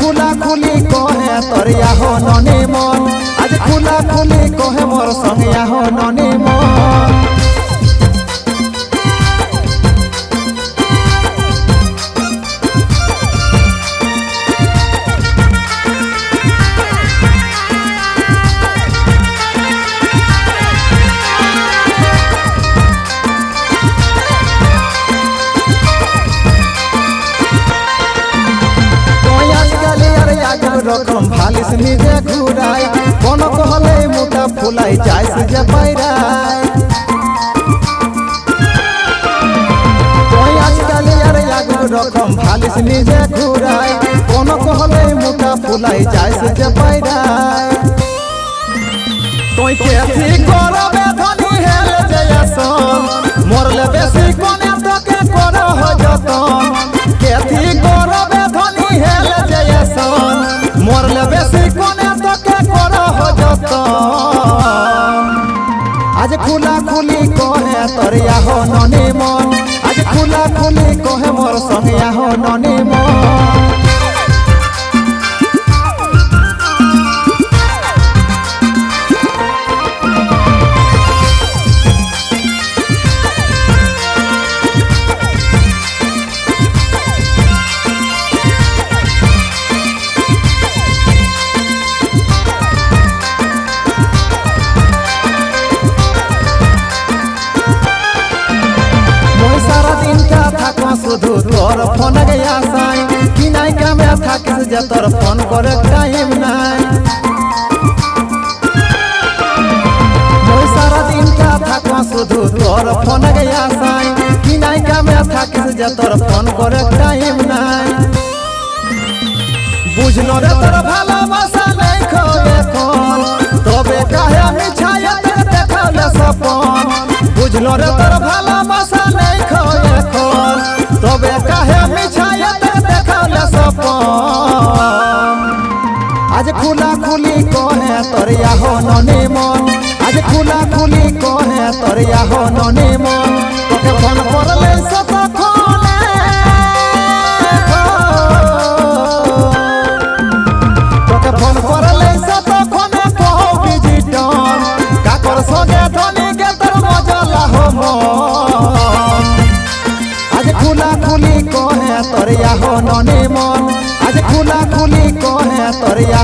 खुला खुली कहे तोरिया हो ननी मन आज खुला खुली कहे मोर संगिया हो ननी मन रकम भालिस निजे घुराई कोनो कहले मोटा फुलाई जाय से जे पैराई कोई आजकल यार यागो रकम भालिस निजे घुराई कोनो कहले मोटा फुलाई जाय से जे पैराई तोई के थी करबे धनी हेल जयसन मोरले बेसी कोने तो के करो हो जतन के थी करबे धनी हेल जयसन मोरले बेसी कोने तो के करो हो जतन आज खुला खुली कहे तोरिया हो ननी मन आज खुला खुली कहे मोर संगिया हो ननी मन শুধু তোর ফোন গয়া সাই কি নাই কামে থাকিস যে তোর ফোন করে টাইম নাই মই সারা দিন কা থাকো শুধু তোর ফোন গয়া সাই কি নাই কামে থাকিস যে তোর ফোন করে টাইম নাই বুঝলো রে তোর ভালোবাসা নাই খবে কোন তবে কাহে আমি ছায়া দেখালে সপন বুঝলো রে তোর ভালোবাসা নাই খবে কোন তবে কাহে মিছায়া দেখালে সপন আজ খুলা খুলি কহে তরিয়া হো ননি মন আজ খুলা খুলি কহে তরিয়া হো ননি মন তোকে ফোন করলে সতক্ষণে তোকে ফোন করলে সতক্ষণে কহো বিজিটন কাকর সঙ্গে ধনী গে তোর মজলা হো মন आज खुला खुली कहे तोरिया हो ननी मन आज खुला खुली कहे तोरिया